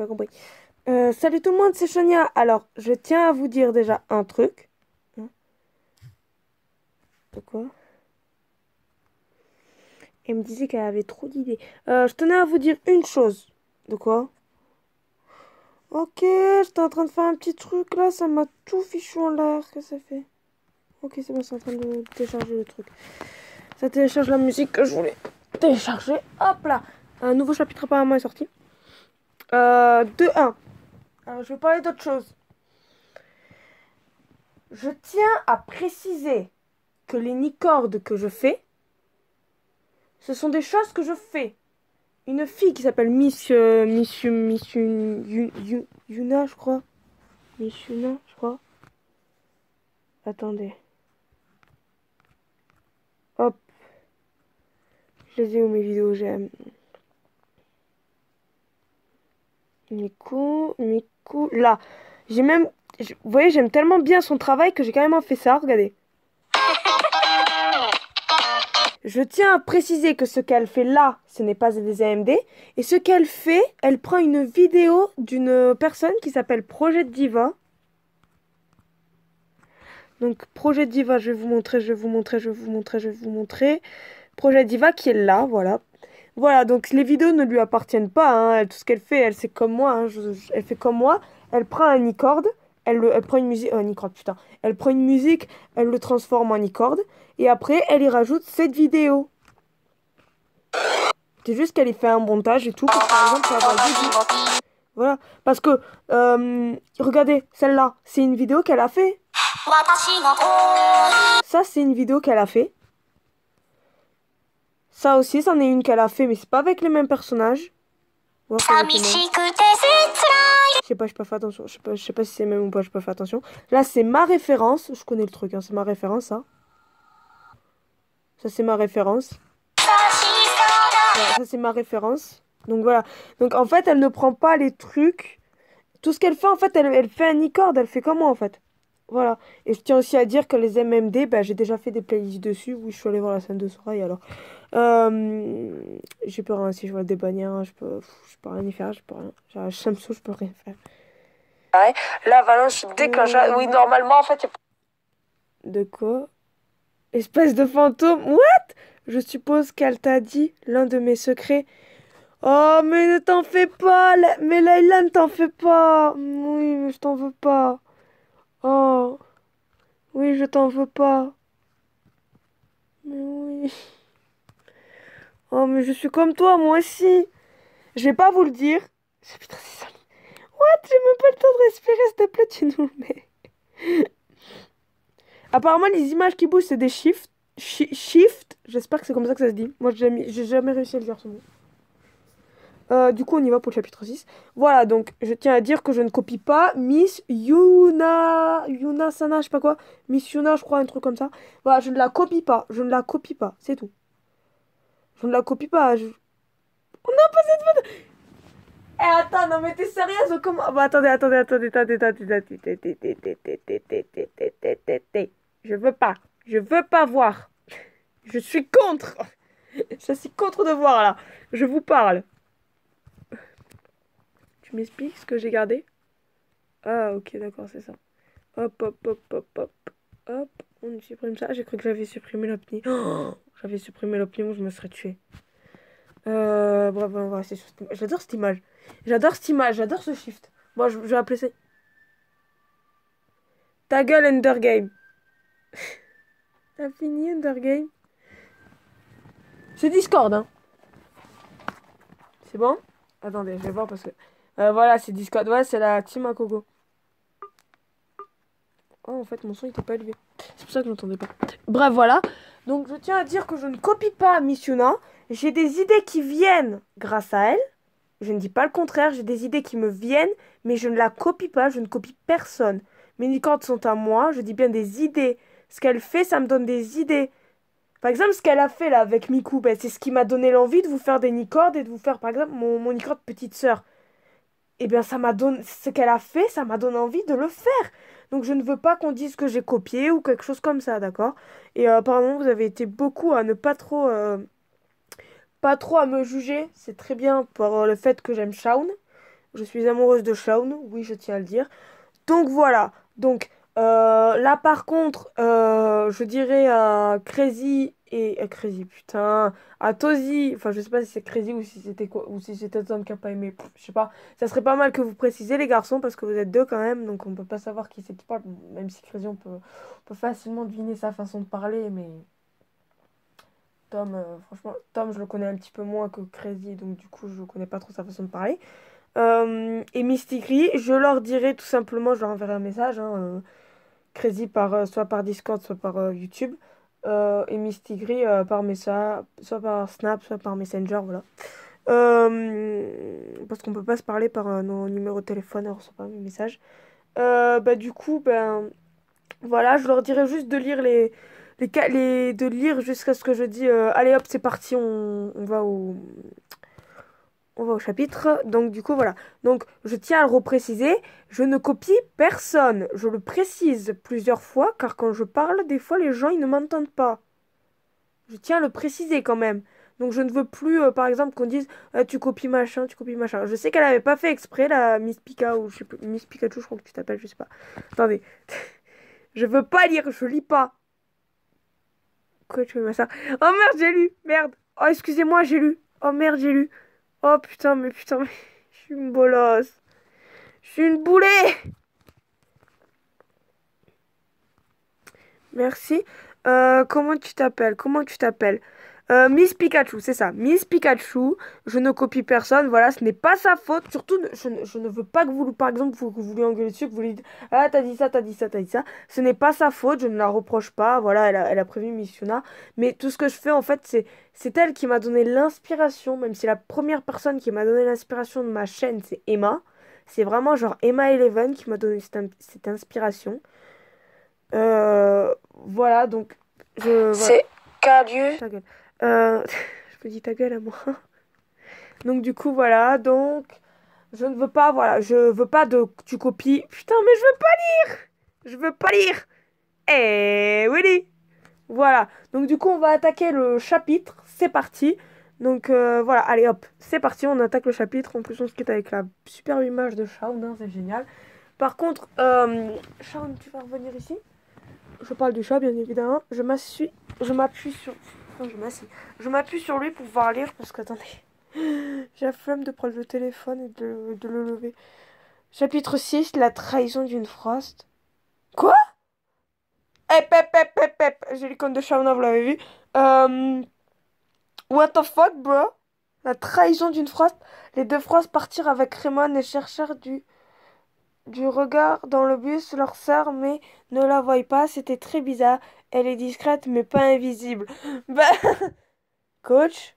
pas compris. Salut tout le monde, c'est Shania. Alors, je tiens à vous dire déjà un truc. Hein. De quoi? Elle me disait qu'elle avait trop d'idées. Je tenais à vous dire une chose. De quoi? Ok, j'étais en train de faire un petit truc là, ça m'a tout fichu en l'air. Qu'est-ce que ça fait? Ok, c'est bon, c'est en train de télécharger le truc. Ça télécharge la musique que je voulais télécharger. Hop là! Un nouveau chapitre apparemment est sorti. 2-1. Alors, je vais parler d'autre chose. Je tiens à préciser que les nicordes que je fais, ce sont des choses que je fais. Une fille qui s'appelle Yuna, je crois. Miss Yuna, je crois. Attendez. Hop. Je les ai où mes vidéos, j'aime. Miku. Là. J'ai même. Vous voyez, j'aime tellement bien son travail que j'ai carrément fait ça. Regardez. Je tiens à préciser que ce qu'elle fait là, ce n'est pas des AMD. Et ce qu'elle fait, elle prend une vidéo d'une personne qui s'appelle Projet Diva. Donc, Projet Diva, je vais vous montrer. Projet Diva qui est là, voilà. Voilà, donc les vidéos ne lui appartiennent pas. Hein. Tout ce qu'elle fait, elle c'est comme moi. Hein. Elle fait comme moi. Elle prend un e-cord. Elle prend une musique. Un e-cord, putain. Elle prend une musique, elle le transforme en e-cord. Et après, elle y rajoute cette vidéo. C'est juste qu'elle y fait un montage et tout. Pour, par exemple, avoir le début. Voilà. Parce que, regardez, celle-là, c'est une vidéo qu'elle a fait. Ça, c'est une vidéo qu'elle a fait. Ça aussi, c'en est une qu'elle a fait, mais c'est pas avec les mêmes personnages. Je sais pas, j'ai pas fait attention. Je sais pas si c'est même ou pas, j'ai pas fait attention. Là, c'est ma référence. Je connais le truc, hein, c'est ma référence, ça. Ça, c'est ma référence. Voilà, ça, c'est ma référence. Donc, voilà. Donc, en fait, elle ne prend pas les trucs. Tout ce qu'elle fait, en fait, elle fait un e-cord. Elle fait comme moi, en fait. Voilà. Et je tiens aussi à dire que les MMD, bah, j'ai déjà fait des playlists dessus. Oui, je suis allée voir la scène de Sorail, alors. J'ai peur, hein, si je vois des bannières, je peux rien y faire, je peux rien. J'ai un Shamsou, je peux rien faire. Ouais, l'avalanche déclenche. Oui, normalement, en fait, de quoi? Espèce de fantôme? What? Je suppose qu'elle t'a dit l'un de mes secrets. Oh, mais ne t'en fais pas! Mais Layla, ne t'en fais pas! Oui, mais je t'en veux pas. Oh, oui, je t'en veux pas. Mais oui. Oh, mais je suis comme toi, moi aussi. Je vais pas vous le dire. Putain, c'est ça. What? J'ai même pas le temps de respirer, s'il te plaît, tu nous le mets. Apparemment, les images qui bougent, c'est des shifts. Shift. J'espère que c'est comme ça que ça se dit. Moi, j'ai jamais réussi à le dire ce mot. Du coup, on y va pour le chapitre 6. Voilà, donc, je tiens à dire que je ne copie pas Miss Yuna. Yuna Sana, je sais pas quoi. Miss Yuna, je crois, un truc comme ça. Voilà, je ne la copie pas. Je ne la copie pas. C'est tout. Je ne la copie pas. On n'a pas cette photo. Eh, attends, non, mais t'es sérieuse ou comment? Bah, attendez. Je veux pas. Je veux pas voir. Je suis contre. Je suis contre de voir, là. Je vous parle. Tu m'expliques ce que j'ai gardé? Ah, ok, d'accord, c'est ça. Hop, hop, hop, hop, hop. Hop, on supprime ça. J'ai cru que j'avais supprimé l'opni. Oh, j'avais supprimé l'opni, je me serais tué. Bref, on va rester sur cette image. J'adore cette image. J'adore cette image, j'adore ce shift. Bon, je vais appeler ça. Ta gueule, Endergame. T'as fini, Endergame? C'est Discord, hein. C'est bon? Attendez, je vais voir parce que... voilà, c'est Discord. Ouais, c'est la team à Kogo. Oh, en fait, mon son était pas élevé. C'est pour ça que je n'entendais pas. Bref, voilà. Donc, je tiens à dire que je ne copie pas Miss Yuna. J'ai des idées qui viennent grâce à elle. Je ne dis pas le contraire. J'ai des idées qui me viennent, mais je ne la copie pas. Je ne copie personne. Mes licornes sont à moi. Je dis bien des idées. Ce qu'elle fait, ça me donne des idées. Par exemple, ce qu'elle a fait là avec Miku, ben, c'est ce qui m'a donné l'envie de vous faire des nicordes et de vous faire, par exemple, mon nicorde petite sœur. Eh bien, ça m'a donné... Ce qu'elle a fait, ça m'a donné envie de le faire. Donc, je ne veux pas qu'on dise que j'ai copié ou quelque chose comme ça, d'accord? Et apparemment, vous avez été beaucoup à ne pas trop... pas trop à me juger. C'est très bien pour le fait que j'aime Shaun. Je suis amoureuse de Shaun, oui, je tiens à le dire. Donc voilà. Donc là par contre, je dirais à Crazy et Crazy, putain, à Tozy. Enfin, je sais pas si c'est Crazy ou si c'était quoi, ou si c'était Tom qui a pas aimé. Pff, je sais pas. Ça serait pas mal que vous précisez les garçons parce que vous êtes deux quand même, donc on peut pas savoir qui c'est qui parle. Même si Crazy, on peut facilement deviner sa façon de parler, mais Tom, franchement, Tom, je le connais un petit peu moins que Crazy, donc du coup, je connais pas trop sa façon de parler. Et Mysticry, je leur dirai tout simplement, je leur enverrai un message, hein, Crazy soit par Discord, soit par YouTube, et Mysticry par message, soit par Snap, soit par Messenger, voilà. Parce qu'on peut pas se parler par nos numéros de téléphone, alors c'est pas mes messages. Bah du coup, ben voilà, je leur dirai juste de lire de lire jusqu'à ce que je dis, allez hop, c'est parti, on va au chapitre. Donc du coup voilà. Donc je tiens à le repréciser, je ne copie personne. Je le précise plusieurs fois car quand je parle, des fois les gens ils ne m'entendent pas. Je tiens à le préciser quand même. Donc je ne veux plus par exemple qu'on dise tu copies machin, tu copies machin. Je sais qu'elle avait pas fait exprès la Miss Pika ou je sais plus, Miss Pikachu, je crois que tu t'appelles, je sais pas. Attendez. Je veux pas lire, je lis pas. Quoi tu fais ma ça? Oh merde, j'ai lu. Merde. Oh excusez-moi, j'ai lu. Oh merde, j'ai lu. Oh putain, mais je suis une bolosse. Je suis une boulet. Merci. Comment tu t'appelles? Comment tu t'appelles? Miss Pikachu, c'est ça. Miss Pikachu. Je ne copie personne. Voilà, ce n'est pas sa faute. Surtout, je ne veux pas que vous, par exemple, que vous lui engueulez dessus, que vous lui dites, ah, t'as dit ça, t'as dit ça, t'as dit ça. Ce n'est pas sa faute. Je ne la reproche pas. Voilà, elle a prévenu Miss Yuna. Mais tout ce que je fais, en fait, c'est elle qui m'a donné l'inspiration. Même si la première personne qui m'a donné l'inspiration de ma chaîne, c'est Emma. C'est vraiment genre Emma Eleven qui m'a donné cette inspiration. Voilà, donc voilà. C'est Calius. Ta gueule. Je me dis ta gueule à moi. Donc du coup, voilà, donc je ne veux pas, voilà, je veux pas de tu copies. Putain, mais je veux pas lire. Je veux pas lire. Eh, Willy. Voilà. Donc du coup, on va attaquer le chapitre. C'est parti. Donc voilà, allez hop, c'est parti, on attaque le chapitre. En plus, on se quitte avec la superbe image de Shaun, hein, c'est génial. Par contre, Shaun, tu vas revenir ici? Je parle du chat, bien évidemment. Je m'appuie sur... Enfin, je m'appuie sur lui pour pouvoir lire, parce que, attendez. J'ai la flemme de prendre le téléphone et de le lever. Chapitre 6, la trahison d'une Frost. Quoi? Hep, hep, hep, hep, hep. J'ai l'icône de Shauna, vous l'avez vu. What the fuck, bro? La trahison d'une Frost. Les deux Frost partirent avec Raymond et cherchèrent du regard dans le bus leur sœur, mais ne la voient pas. C'était très bizarre. Elle est discrète, mais pas invisible. Bah, coach?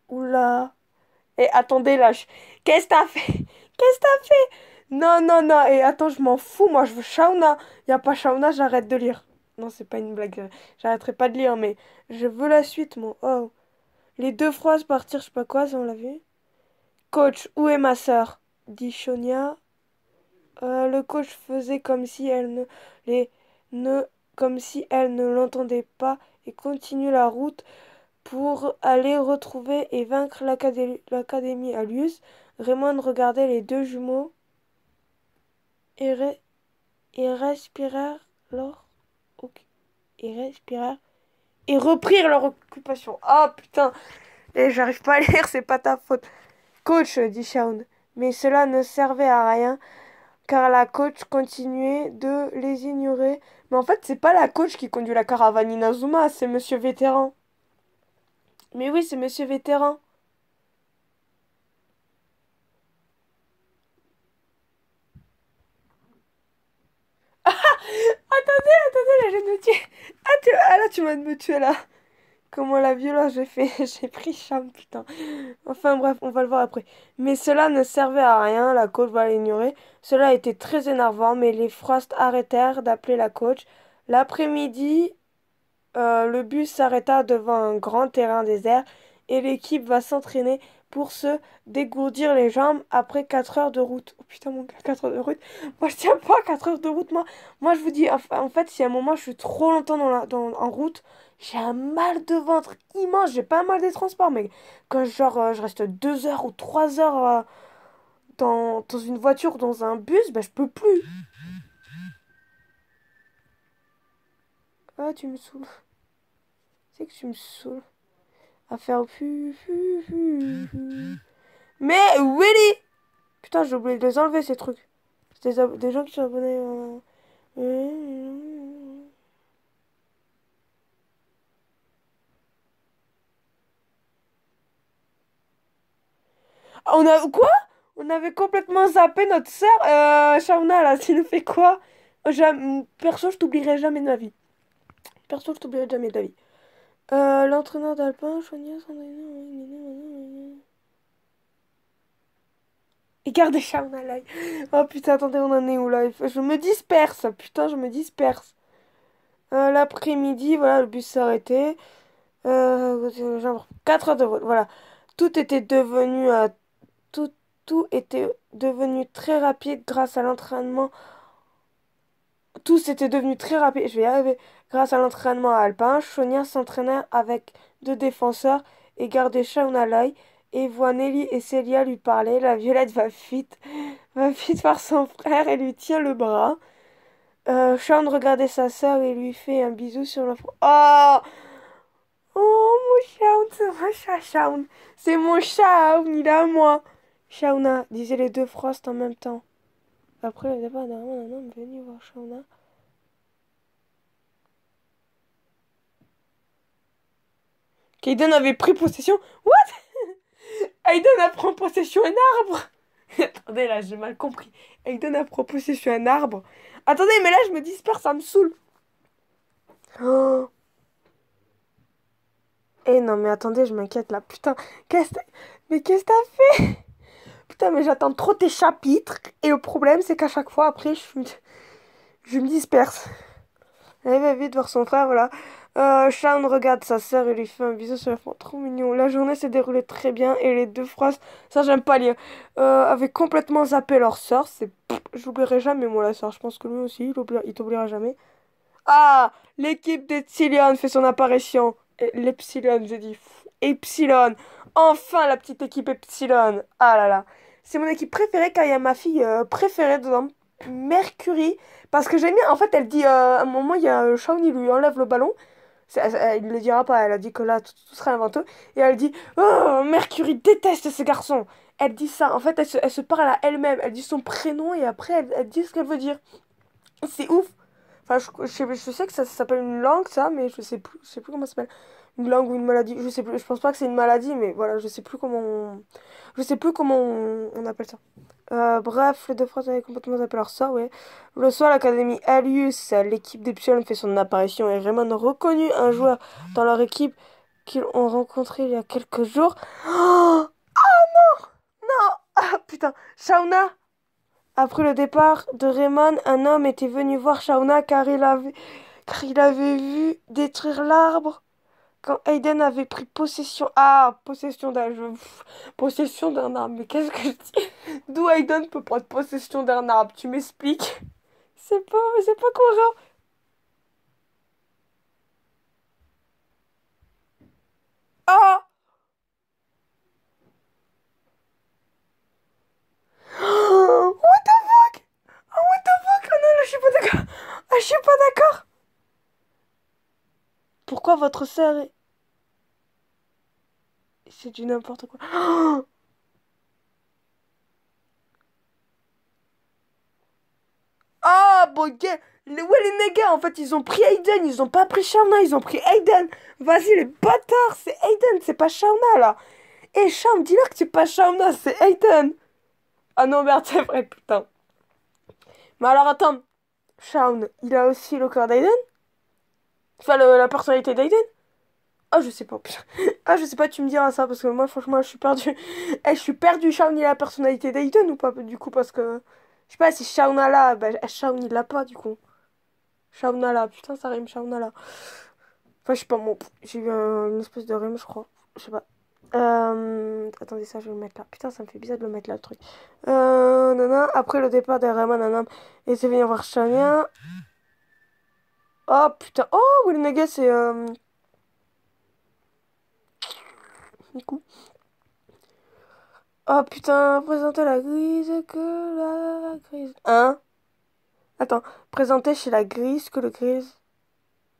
Oula. Et attendez, là. Qu'est-ce que t'as fait? Qu'est-ce que t'as fait? Non, non, non. Et attends, je m'en fous. Moi, je veux Shauna. Y a pas Shauna, j'arrête de lire. Non, c'est pas une blague. J'arrêterai pas de lire, mais je veux la suite, mon. Oh. Les deux phrases partir, je sais pas quoi, ça on l'a vu. Coach, où est ma sœur? Dit Shonia. Le coach faisait comme si elle les, ne, comme si elle ne l'entendait pas et continue la route pour aller retrouver et vaincre l'académie Alius. Raymond regardait les deux jumeaux et, et respirèrent leur et respirèrent et reprirent leur occupation. Ah putain, et j'arrive pas à lire, c'est pas ta faute. Coach, dit Shaun, mais cela ne servait à rien car la coach continuait de les ignorer. Mais en fait, c'est pas la coach qui conduit la caravane Inazuma, c'est Monsieur Vétéran. Mais oui, c'est Monsieur Vétéran. Attendez, là, je viens de me tuer. Ah, là, tu vas de me tuer, là. Comment la violence j'ai fait. J'ai pris charme, putain. Enfin, bref, on va le voir après. Mais cela ne servait à rien, la coach va l'ignorer. Cela était très énervant, mais les Frost arrêtèrent d'appeler la coach. L'après-midi, le bus s'arrêta devant un grand terrain désert et l'équipe va s'entraîner pour se dégourdir les jambes après 4 heures de route. Oh putain mon gars, 4 heures de route. Moi je tiens pas 4 heures de route. Moi je vous dis, en fait si à un moment je suis trop longtemps en route, j'ai un mal de ventre immense. J'ai pas mal des transports, mais quand genre je reste 2 heures ou 3 heures dans une voiture, dans un bus, bah je peux plus. Ah, tu me saoules. C'est que tu me saoules. À faire Mais Willy! Putain, j'ai oublié de les enlever ces trucs. C'est des gens qui sont abonnés. Ah, on a quoi? On avait complètement zappé notre sœur. Shauna là, tu nous fais quoi? Perso, je t'oublierai jamais de ma vie. Perso, je t'oublierai jamais de la vie. L'entraîneur d'Alpin, Chonia, Sandrine. Et gardez Shauna là. Oh putain, attendez, on en est où là? Je me disperse. Putain, je me disperse. L'après-midi, voilà, le bus s'est arrêté. Genre 4 heures de route, voilà. Tout était devenu, tout, tout était devenu très rapide grâce à l'entraînement. Tout s'était devenu très rapide. Je vais y arriver. Grâce à l'entraînement à Alpin, Chonia s'entraîna avec deux défenseurs et gardait Shauna l'œil. Et voit Nelly et Célia lui parler. La Violette va vite voir son frère et lui tient le bras. Shaun regardait sa sœur et lui fait un bisou sur le front. Oh! Oh, mon Shaun, c'est mon chat, Shaun. C'est mon Shaun, il est à moi. Shauna, disaient les deux Frost en même temps. Après le départ d'un homme venu voir Shauna. Kaiden avait pris possession. What? Aiden a pris possession un arbre. Attendez, là, j'ai mal compris. Aiden a pris possession un arbre. Attendez, mais là, je me disperse, ça me saoule. Oh. Eh non, mais attendez, je m'inquiète là. Putain, mais qu'est-ce que t'as fait? Putain, mais j'attends trop tes chapitres. Et le problème, c'est qu'à chaque fois, après, je me disperse. Elle va vite voir son frère, voilà. Shaun regarde sa sœur et lui fait un bisou sur le front. Trop mignon. La journée s'est déroulée très bien et les deux phrases, ça j'aime pas lire, avaient complètement zappé leur sœur. J'oublierai jamais moi la sœur. Je pense que lui aussi, il t'oubliera jamais. Ah, l'équipe d'Epsilon fait son apparition. L'Epsilon, j'ai dit. Epsilon. Enfin la petite équipe Epsilon. Ah là là. C'est mon équipe préférée car il y a ma fille préférée dedans. Mercury. Parce que j'aime bien. En fait, elle dit à un moment, il y a Shaun, il lui enlève le ballon. Il ne le dira pas. Elle a dit que là, tout sera inventé. Et elle dit oh, Mercury déteste ce garçon. Elle dit ça. En fait, elle se parle à elle-même. Elle dit son prénom et après, elle dit ce qu'elle veut dire. C'est ouf. Enfin, je sais que ça s'appelle une langue, ça, mais je sais plus comment ça s'appelle. Une langue ou une maladie, je sais plus. Je pense pas que c'est une maladie, mais voilà, je sais plus comment on appelle ça. Bref, les deux phrases avaient complètement zappé leur sort, ouais. Le soir, l'Académie Alius, l'équipe d'Epsilon fait son apparition et Raymond reconnut un joueur dans leur équipe qu'ils ont rencontré il y a quelques jours. Oh, non! Ah, putain! Shauna! Après le départ de Raymond, un homme était venu voir Shauna car il avait vu détruire l'arbre quand Aiden avait pris possession. Ah, possession d'un arbre. Mais qu'est-ce que je dis? D'où Aiden peut prendre possession d'un arbre? Tu m'expliques? C'est pas courant. Ah! Oh, what the fuck? Oh, what the fuck? Oh non, là, je suis pas d'accord. Ah, je suis pas d'accord. Pourquoi votre sœur est... C'est du n'importe quoi. Oh. Ah, bon, ouais, les nègres, en fait, ils ont pris Aiden, ils ont pas pris Shauna, ils ont pris Aiden. Vas-y, les bâtards, c'est Aiden, c'est pas Shauna, là. Et Shaun, dis-leur que c'est pas Shauna, c'est Aiden. Ah non, merde, c'est vrai, putain. Mais alors, attends, Shaun, il a aussi le corps d'Aiden? Enfin, la personnalité d'Aiden? Ah, je sais pas, putain. Ah, je sais pas, tu me diras ça, parce que moi, franchement, je suis perdu. Eh, je suis perdu, Shaun, il a la personnalité d'Aiden ou pas, du coup, parce que... Je sais pas si Shauna là, bah, Shaun, il l'a pas, du coup. Shaunala, putain, ça rime Shaunala. Enfin, je sais pas, bon, j'ai eu une espèce de rime, je crois. Je sais pas. Attendez, ça, je vais le mettre là. Putain, ça me fait bizarre de le mettre là, le truc. Nana, après le départ d'Erema, Nanam, et c'est venu voir Shania. Oh, putain. Oh, Will Nugget, c'est... du coup. Oh putain, présenter la grise que la grise. Hein? Attends, présenter chez la grise que le grise.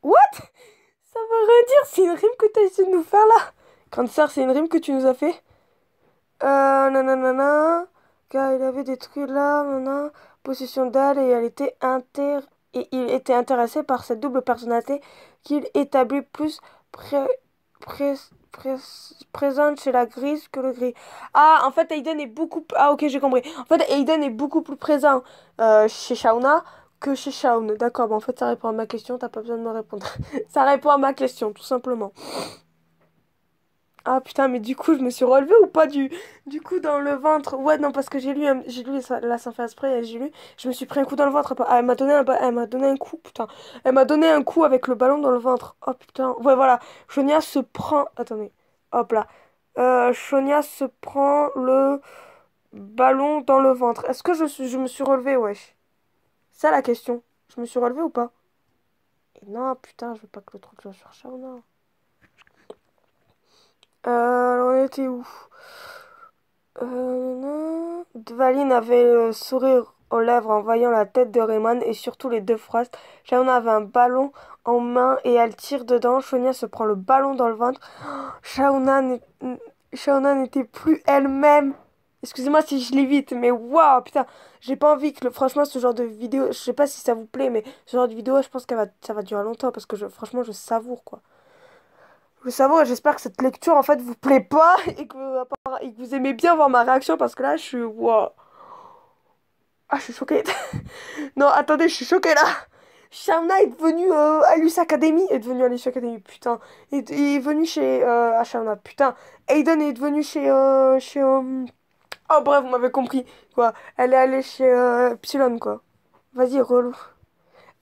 What? Ça veut rien dire, c'est une rime que t'as essayé de nous faire là. Grande sœur, c'est une rime que tu nous as fait. Nanana. Car il avait détruit là, nanana, possession d'elle et et il était intéressé par cette double personnalité qu'il établit plus pré... pré... pré- présente chez la grise que le gris. Ah, en fait, Aiden est beaucoup... Ah, ok, j'ai compris. En fait, Aiden est beaucoup plus présent chez Shauna que chez Shaun. D'accord, bon, en fait, ça répond à ma question, t'as pas besoin de me répondre. Ça répond à ma question, tout simplement. Ah putain, mais du coup, je me suis relevée ou pas du coup dans le ventre? Ouais, non, parce que j'ai lu la sans faire exprès, j'ai lu, je me suis pris un coup dans le ventre. Ah, elle m'a donné un coup, putain. Elle m'a donné un coup avec le ballon dans le ventre. Oh putain. Ouais, voilà. Shonia se prend. Attendez. Hop là. Shonia se prend le ballon dans le ventre. Est-ce que je me suis relevée, wesh? C'est ça la question. Je me suis relevée ou pas? Et non, putain, je veux pas que le truc soit sur Shauna. Alors, on était où? Dvalin avait le sourire aux lèvres en voyant la tête de Rayman et surtout les deux Frost. Shauna avait un ballon en main et elle tire dedans. Shonia se prend le ballon dans le ventre. Shauna n'est- Shauna n'était plus elle-même. Excusez-moi si je lis vite, mais waouh, putain, j'ai pas envie que franchement ce genre de vidéo, je sais pas si ça vous plaît, mais ce genre de vidéo, je pense ça va durer longtemps parce que franchement, je savoure quoi. Je savoure et j'espère que cette lecture en fait vous plaît pas et que vous aimez bien voir ma réaction parce que là je suis waouh. Ah, je suis choquée. Non, attendez, je suis choquée là. Shauna est devenue Alice Academy. Est devenue Alice Academy, putain. Il est venu chez Shauna, putain. Aiden est devenu chez. Oh, bref, vous m'avez compris, quoi. Elle est allée chez Epsilon, quoi. Vas-y, relou.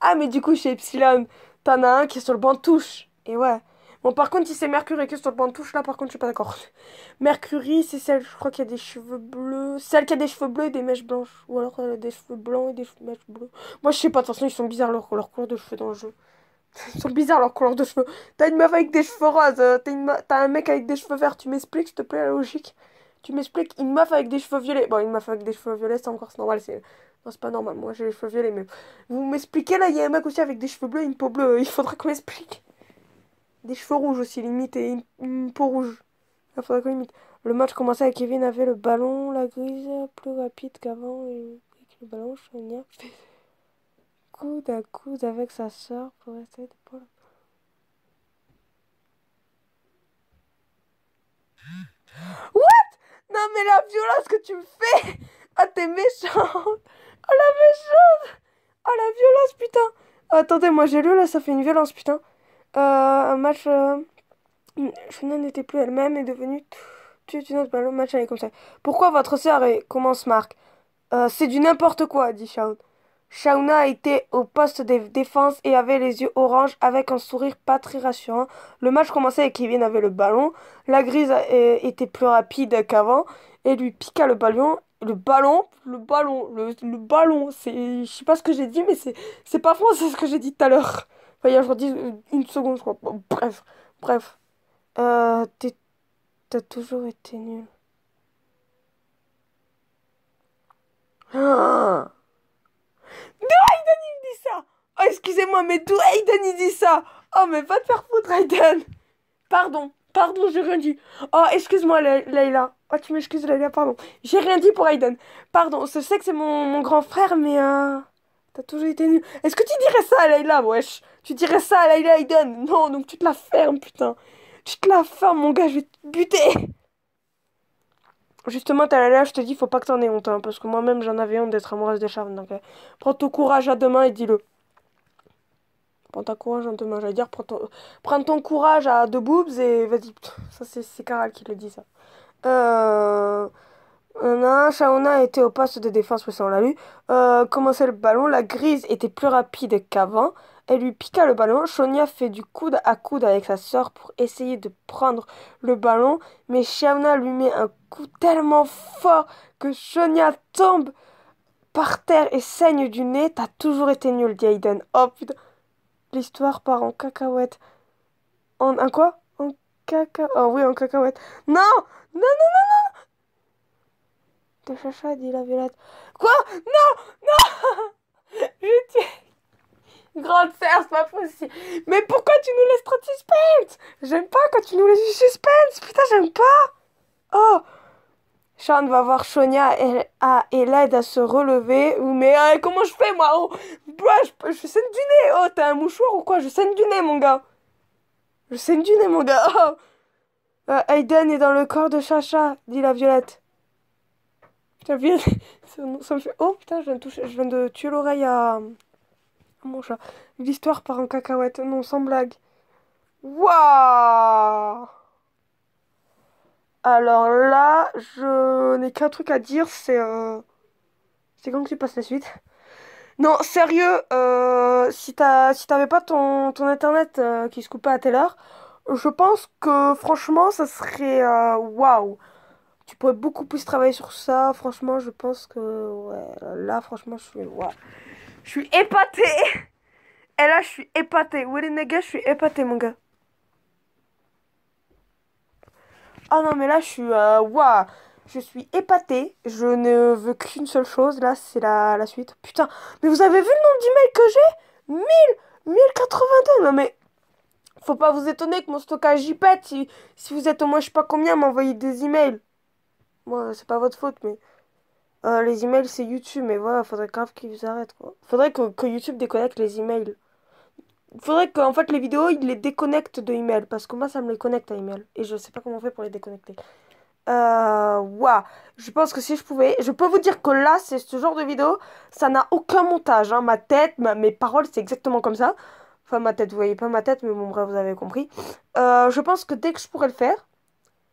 Ah, mais du coup, chez Epsilon, t'en as un qui est sur le banc de touche. Et ouais. Bon, par contre, si c'est Mercury qui est sur le banc de touche, là, par contre, je suis pas d'accord. Mercury, c'est celle, je crois, qui a des cheveux bleus. Celle qui a des cheveux bleus et des mèches blanches. Ou alors, elle a des cheveux blancs et des mèches bleues. Moi, je sais pas, de toute façon, ils sont bizarres, leur couleur de cheveux dans le jeu. Ils sont bizarres, leur couleur de cheveux. T'as une meuf avec des cheveux roses, t'as un mec avec des cheveux verts. Tu m'expliques, s'il te plaît, la logique? Tu m'expliques, une meuf avec des cheveux violets. Bon, une meuf avec des cheveux violets, c'est encore c'est normal. Non, c'est pas normal. Moi, j'ai les cheveux violets, mais. Vous m'expliquez, là, il y a un mec aussi avec des cheveux bleus et une peau bleue. Il faudra qu'on m'explique. Des cheveux rouges aussi, limite, et une peau rouge. Il faudra qu'on limite. Le match commençait et Kevin avait le ballon, la grise, plus rapide qu'avant. Et avec le ballon, Sonia fait coude à coude avec sa sœur pour rester d'épaule. What? Non, mais la violence que tu me fais! Ah, t'es méchante! Oh, la méchante! Oh, la violence, putain! Attendez, moi j'ai lu là, ça fait une violence, putain. Un match. Shuna n'était plus elle-même et est devenue toute une autre ballon. Match allait comme ça. Pourquoi votre sœur commence Marc? C'est du n'importe quoi, dit Shaun. Shauna était au poste de défense et avait les yeux orange avec un sourire pas très rassurant. Le match commençait et Kevin avait le ballon. La grise était plus rapide qu'avant et lui piqua le ballon. Le ballon. Je sais pas ce que j'ai dit, mais c'est pas français ce que j'ai dit tout à l'heure. Enfin, il y a, je redis une seconde, je crois. Bon, bref. Euh, t'es- t'as toujours été nul. Ah. Il dit ça. Oh, excusez-moi, mais d'où Aiden il dit ça? Oh, mais va te faire foutre, Aiden. Pardon, j'ai rien dit. Oh, excuse-moi, Layla. Oh, tu m'excuses, Layla, pardon. J'ai rien dit pour Aiden. Pardon, je sais que c'est mon grand frère, mais t'as toujours été nul. Est-ce que tu dirais ça à Layla, wesh? Tu dirais ça à Layla, Aiden? Non, donc tu te la fermes, putain. Tu te la fermes, mon gars, je vais te buter. Justement, t'as Layla, je te dis, faut pas que t'en aies honte, hein, parce que moi-même, j'en avais honte d'être amoureuse de Charles. Donc, prends ton courage à deux mains et dis-le. Prends ton courage à deux mains, j'allais dire, prends ton courage à deux boobs et vas-y. Ça, c'est Caral qui le dit, ça. Euh... Shauna était au poste de défense, mais ça on l'a lu. Commençait le ballon, la grise était plus rapide qu'avant. Elle lui piqua le ballon. Shonia fait du coude à coude avec sa sœur pour essayer de prendre le ballon, mais Shauna lui met un coup tellement fort que Shonia tombe par terre et saigne du nez. T'as toujours été nul, dit Aiden. Oh putain, l'histoire part en cacahuète. En quoi? En caca... Oh oui, en cacahuète. Non! Non, non! de Chacha, dit la Violette. Quoi? Non! Non! Je tiens. Grande sœur, c'est pas possible. Mais pourquoi tu nous laisses trop de suspense? J'aime pas quand tu nous laisses du suspense. Putain, j'aime pas. Oh! Sean va voir Sonia et l'aide à se relever. Mais comment je fais, moi? Oh, je saigne du nez. Oh, t'as un mouchoir ou quoi? Je saigne du nez, mon gars. Je saigne du nez, mon gars. Oh. Aiden est dans le corps de Chacha, dit la Violette. Putain, Violette, ça me fait... Oh, putain, je viens de tuer l'oreille à mon chat. L'histoire part en cacahuète. Non, sans blague. Waouh! Alors là, je n'ai qu'un truc à dire, c'est quand que tu passes la suite. Non, sérieux, si t'avais pas ton internet qui se coupait à telle heure, je pense que franchement, ça serait waouh. Tu pourrais beaucoup plus travailler sur ça. Franchement, je pense que ouais, là, franchement, je suis épatée. Et là, je suis épatée. Willy Nega, je suis épatée, mon gars. Ah non, mais là, je suis waouh. Je suis épatée. Je ne veux qu'une seule chose. Là, c'est la suite. Putain, mais vous avez vu le nombre d'emails que j'ai? 1082. Non, mais faut pas vous étonner que mon stockage y pète. Si vous êtes au moins, je sais pas combien, à m'envoyer des emails. Moi, c'est pas votre faute, mais les emails, c'est YouTube. Mais voilà, faudrait grave qu'ils arrêtent, quoi. Faudrait que YouTube déconnecte les emails. Faudrait qu'en fait, les vidéos, ils les déconnectent de email. Parce que moi, ça me les connecte à email. Et je sais pas comment on fait pour les déconnecter. Waouh. Je pense que si je pouvais... Je peux vous dire que là, c'est ce genre de vidéo, ça n'a aucun montage. Hein. Ma tête, mes paroles, c'est exactement comme ça. Enfin, ma tête, vous voyez pas ma tête, mais bon, bref, vous avez compris. Je pense que dès que je pourrais le faire,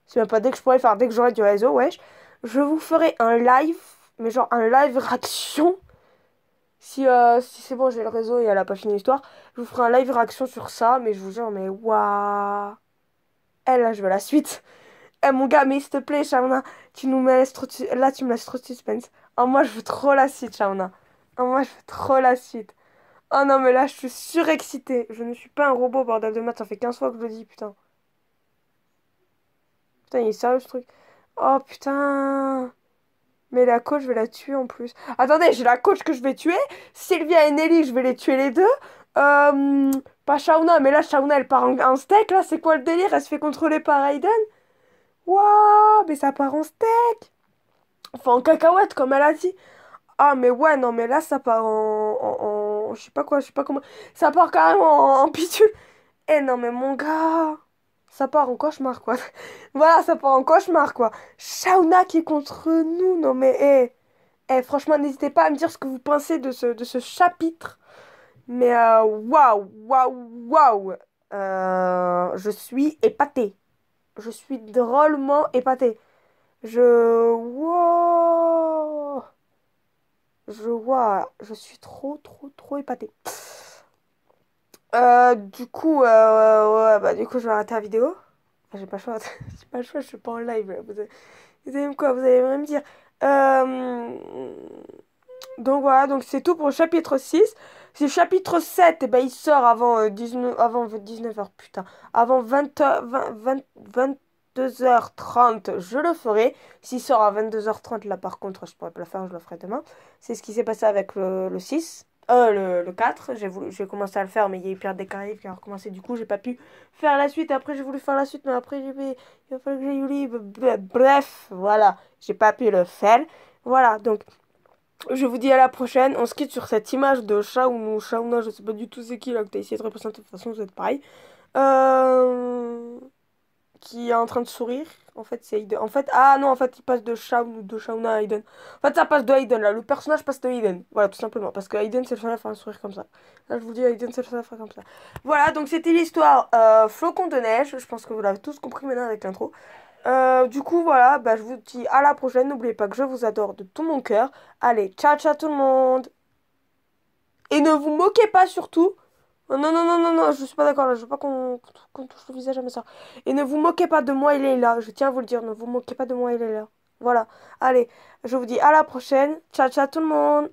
c'est même pas dès que je pourrais le faire, dès que j'aurai du réseau, wesh, je vous ferai un live, mais genre un live réaction. Si c'est bon, j'ai le réseau et elle a pas fini l'histoire, je vous ferai un live réaction sur ça, mais je vous jure, mais waouh. Elle, là, je veux la suite. Eh mon gars, mais s'il te plaît, Shauna, tu nous laisses trop là, tu me laisses trop de suspense. Oh, moi, je veux trop la suite, Shauna. Oh, moi, je veux trop la suite. Oh non, mais là, je suis surexcitée. Je ne suis pas un robot, bordel de maths. Ça fait 15 fois que je le dis, putain. Putain, il est sérieux, ce truc. Oh, putain. Mais la coach, je vais la tuer en plus. Attendez, j'ai la coach que je vais tuer. Sylvia et Nelly, je vais les tuer les deux. Pas Shauna, mais là, Shauna, elle part en steak, là. C'est quoi le délire? Elle se fait contrôler par Aiden? Waouh, mais ça part en steak. Enfin, en cacahuète, comme elle a dit. Ah, mais ouais, non, mais là, ça part je sais pas quoi, je sais pas comment. Ça part carrément en pitule. Eh non, mais mon gars. Ça part en cauchemar, quoi. Voilà, ça part en cauchemar, quoi. Shauna qui est contre nous. Non, mais, franchement, n'hésitez pas à me dire ce que vous pensez de ce chapitre. Mais, waouh, waouh, waouh. Je suis épatée. Je suis drôlement épatée. Wow. Je suis trop, trop, trop épatée. Du coup, je vais arrêter la vidéo. Enfin, j'ai pas le choix. J'ai pas le choix, je suis pas en live. Là. Vous allez quoi? Vous allez rien me dire. Donc voilà, donc c'est tout pour le chapitre 6. C'est le chapitre 7, et ben il sort avant 19h, putain. Avant 22h30, je le ferai. S'il sort à 22h30, là par contre, je pourrais pas le faire, je le ferai demain. C'est ce qui s'est passé avec le 6. Le 4, j'ai commencé à le faire, mais il y a eu Pierre des Caraïbes qui a recommencé. Du coup, j'ai pas pu faire la suite. Après, j'ai voulu faire la suite, mais après, il a fallu que j'aille au lit. Bref, voilà. J'ai pas pu le faire. Voilà, donc, je vous dis à la prochaine. On se quitte sur cette image de Shaun ou Shauna, je sais pas du tout c'est qui là que t'as essayé de représenter. De toute façon, vous êtes pareil. Qui est en train de sourire. En fait, c'est Aiden. En fait, ah non, en fait, il passe de Shaun ou de Shauna à Aiden. En fait, ça passe de Aiden, là. Le personnage passe de Aiden. Voilà, tout simplement. Parce que Aiden, c'est le seul à faire un sourire comme ça. Là, je vous dis, Aiden, c'est le seul à faire comme ça. Voilà, donc c'était l'histoire Flocon de neige. Je pense que vous l'avez tous compris maintenant avec l'intro. Du coup, voilà, bah, je vous dis à la prochaine. N'oubliez pas que je vous adore de tout mon cœur. Allez, ciao, ciao tout le monde. Et ne vous moquez pas surtout. Oh, non, non, non, non, non, je suis pas d'accord là, je veux pas qu'on touche le visage à ma soeur. Et ne vous moquez pas de moi, il est là, je tiens à vous le dire, ne vous moquez pas de moi, il est là. Voilà, allez, je vous dis à la prochaine, ciao, ciao tout le monde.